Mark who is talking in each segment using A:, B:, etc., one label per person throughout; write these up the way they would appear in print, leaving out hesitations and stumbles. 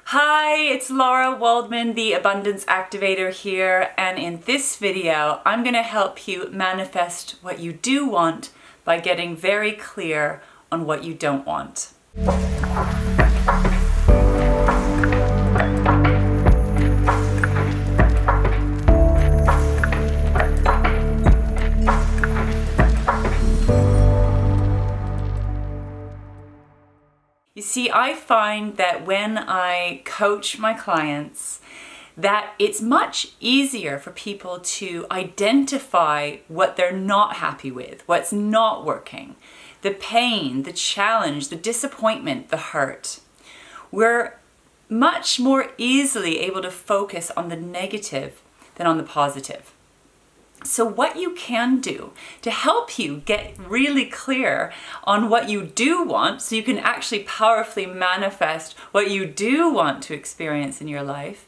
A: Hi, it's Lara Waldman, the Abundance Activator here, and in this video, I'm going to help you manifest what you do want by getting very clear on what you don't want. You see, I find that when I coach my clients, that it's much easier for people to identify what they're not happy with, what's not working, the pain, the challenge, the disappointment, the hurt. We're much more easily able to focus on the negative than on the positive. So what you can do to help you get really clear on what you do want, so you can actually powerfully manifest what you do want to experience in your life,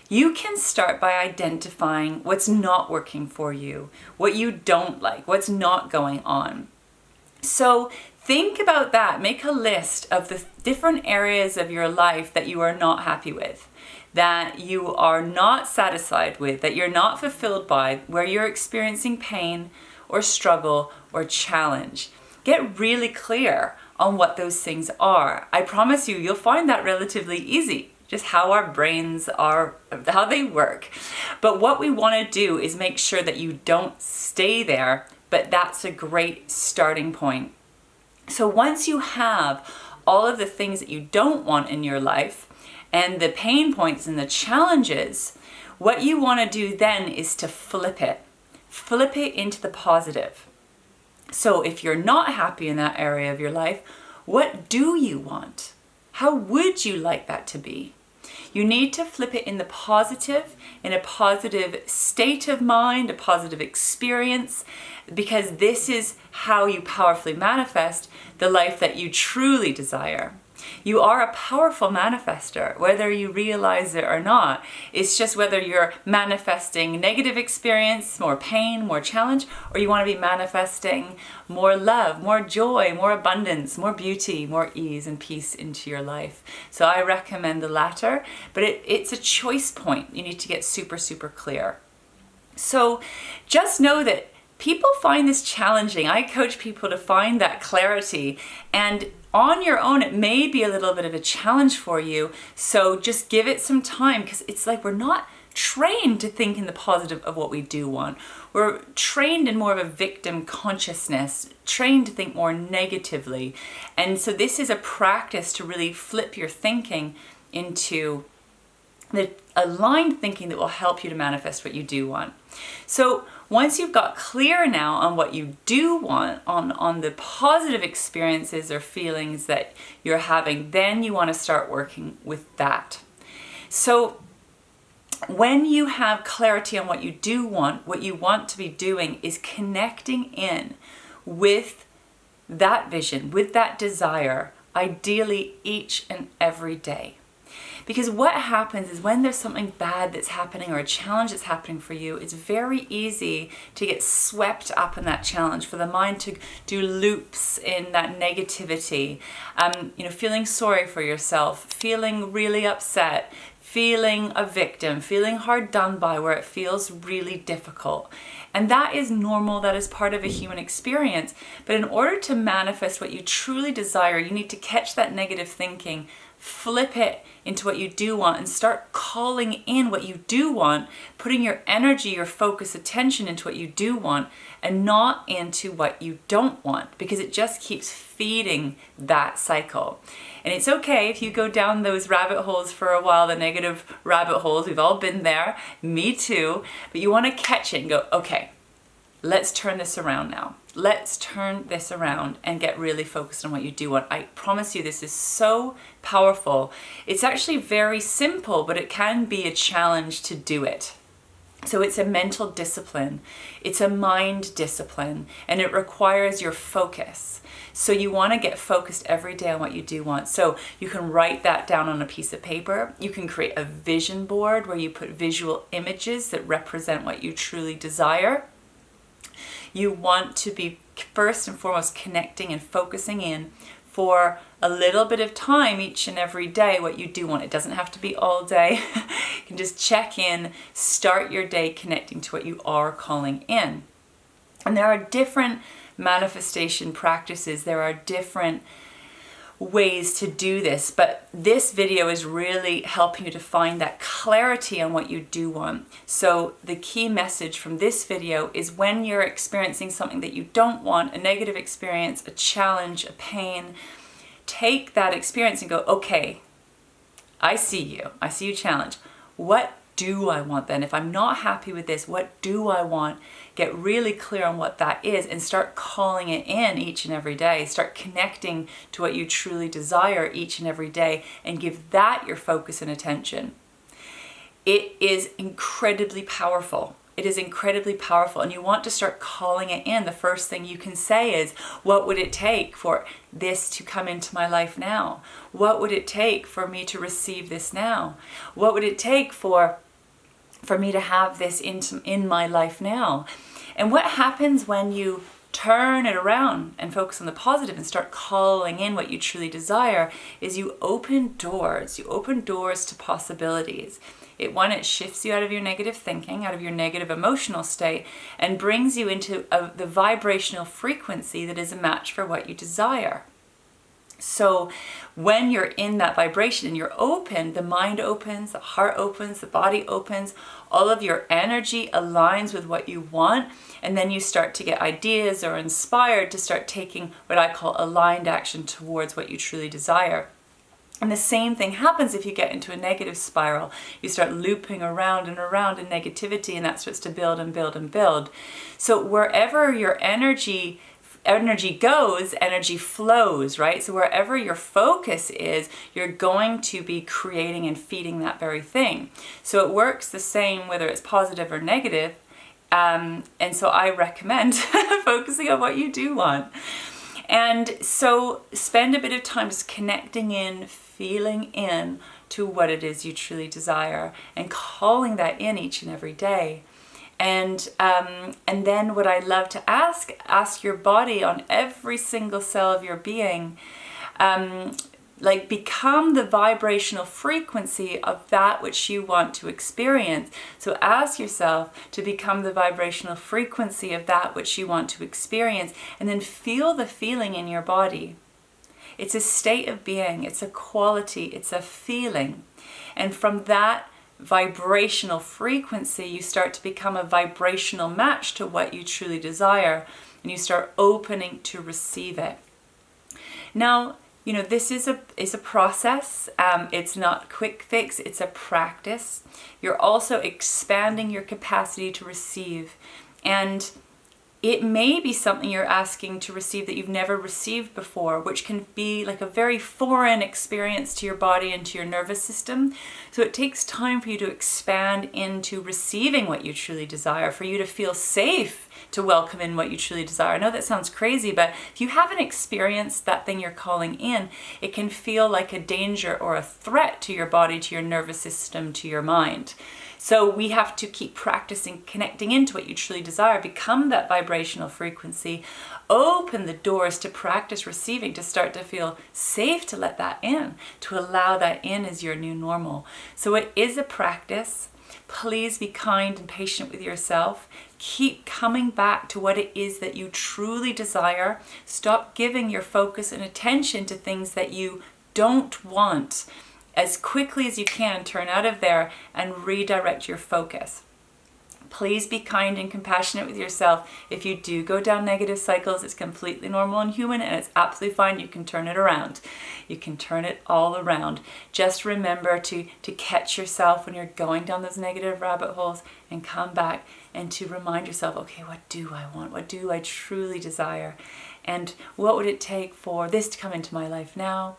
A: you can start by identifying what's not working for you, what you don't like, what's not going on. So think about that. Make a list of the different areas of your life that you are not happy with, that you are not satisfied with, that you're not fulfilled by, where you're experiencing pain or struggle or challenge. Get really clear on what those things are. I promise you, you'll find that relatively easy, just how our brains are, how they work. But what we want to do is make sure that you don't stay there, but that's a great starting point. So once you have all of the things that you don't want in your life, and the pain points and the challenges, what you want to do then is to flip it. Flip it into the positive. So if you're not happy in that area of your life, what do you want? How would you like that to be? You need to flip it in the positive, in a positive state of mind, a positive experience, because this is how you powerfully manifest the life that you truly desire. You are a powerful manifester, whether you realize it or not. It's just whether you're manifesting negative experience, more pain, more challenge, or you want to be manifesting more love, more joy, more abundance, more beauty, more ease and peace into your life. So I recommend the latter, but it's a choice point. You need to get super, super clear. So just know that people find this challenging. I coach people to find that clarity, and on your own, it may be a little bit of a challenge for you. So just give it some time, because it's like we're not trained to think in the positive of what we do want. We're trained in more of a victim consciousness, trained to think more negatively. And so this is a practice to really flip your thinking into the aligned thinking that will help you to manifest what you do want. So once you've got clear now on what you do want, on the positive experiences or feelings that you're having, then you want to start working with that. So when you have clarity on what you do want, what you want to be doing is connecting in with that vision, with that desire, ideally each and every day. Because what happens is when there's something bad that's happening or a challenge that's happening for you, it's very easy to get swept up in that challenge, for the mind to do loops in that negativity, feeling sorry for yourself, feeling really upset, feeling a victim, feeling hard done by, where it feels really difficult. And that is normal, that is part of a human experience. But in order to manifest what you truly desire, you need to catch that negative thinking, flip it into what you do want, and start calling in what you do want, putting your energy, your focus, attention into what you do want and not into what you don't want, because it just keeps feeding that cycle. And it's okay if you go down those rabbit holes for a while, the negative rabbit holes. We've all been there, me too. But you want to catch it and go, okay, let's turn this around now. Let's turn this around and get really focused on what you do want. I promise you, this is so powerful. It's actually very simple, but it can be a challenge to do it. So it's a mental discipline. It's a mind discipline, and it requires your focus. So you want to get focused every day on what you do want. So you can write that down on a piece of paper. You can create a vision board where you put visual images that represent what you truly desire. You want to be first and foremost connecting and focusing in for a little bit of time each and every day what you do want. It doesn't have to be all day. You can just check in, start your day connecting to what you are calling in. And there are different manifestation practices. There are different ways to do this, but this video is really helping you to find that clarity on what you do want. So the key message from this video is when you're experiencing something that you don't want, a negative experience, a challenge, a pain, take that experience and go, okay, I see you challenge. What do I want then? If I'm not happy with this, what do I want? Get really clear on what that is and start calling it in each and every day. Start connecting to what you truly desire each and every day and give that your focus and attention. It is incredibly powerful. It is incredibly powerful, and you want to start calling it in. The first thing you can say is, what would it take for this to come into my life now? What would it take for me to receive this now? What would it take for me to have this in my life now? And what happens when you turn it around and focus on the positive and start calling in what you truly desire is you open doors. You open doors to possibilities. It shifts you out of your negative thinking, out of your negative emotional state, and brings you into the vibrational frequency that is a match for what you desire. So when you're in that vibration and you're open, the mind opens, the heart opens, the body opens, all of your energy aligns with what you want, and then you start to get ideas or inspired to start taking what I call aligned action towards what you truly desire. And the same thing happens if you get into a negative spiral. You start looping around and around in negativity, and that starts to build and build and build. So wherever your energy goes, energy flows, right? So wherever your focus is, you're going to be creating and feeding that very thing. So it works the same whether it's positive or negative. And so I recommend focusing on what you do want. And so spend a bit of time just connecting in, feeling in to what it is you truly desire and calling that in each and every day. And then what I love to ask your body on every single cell of your being, become the vibrational frequency of that which you want to experience. So ask yourself to become the vibrational frequency of that which you want to experience, and then feel the feeling in your body. It's a state of being, it's a quality, it's a feeling. And from that vibrational frequency, you start to become a vibrational match to what you truly desire, and you start opening to receive it. Now, this is a process. It's not a quick fix, it's a practice. You're also expanding your capacity to receive. And it may be something you're asking to receive that you've never received before, which can be like a very foreign experience to your body and to your nervous system. So it takes time for you to expand into receiving what you truly desire, for you to feel safe to welcome in what you truly desire. I know that sounds crazy, but if you haven't experienced that thing you're calling in, it can feel like a danger or a threat to your body, to your nervous system, to your mind. So we have to keep practicing connecting into what you truly desire, become that vibrational frequency, open the doors to practice receiving, to start to feel safe to let that in, to allow that in as your new normal. So it is a practice. Please be kind and patient with yourself. Keep coming back to what it is that you truly desire. Stop giving your focus and attention to things that you don't want. As quickly as you can, turn out of there and redirect your focus. Please be kind and compassionate with yourself. If you do go down negative cycles, it's completely normal and human, and it's absolutely fine. You can turn it around. You can turn it all around. Just remember to catch yourself when you're going down those negative rabbit holes and come back and to remind yourself, okay, what do I want? What do I truly desire? And what would it take for this to come into my life now?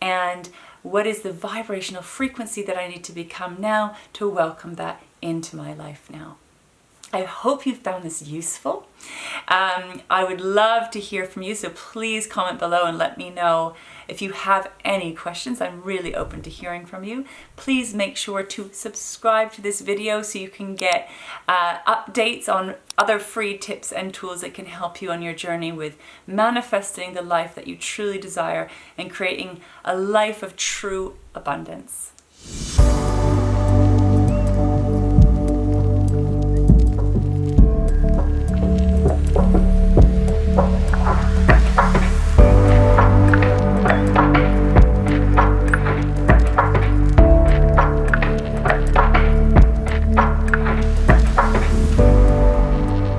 A: And what is the vibrational frequency that I need to become now to welcome that into my life now? I hope you found this useful. I would love to hear from you, so please comment below and let me know if you have any questions. I'm really open to hearing from you. Please make sure to subscribe to this video so you can get updates on other free tips and tools that can help you on your journey with manifesting the life that you truly desire and creating a life of true abundance.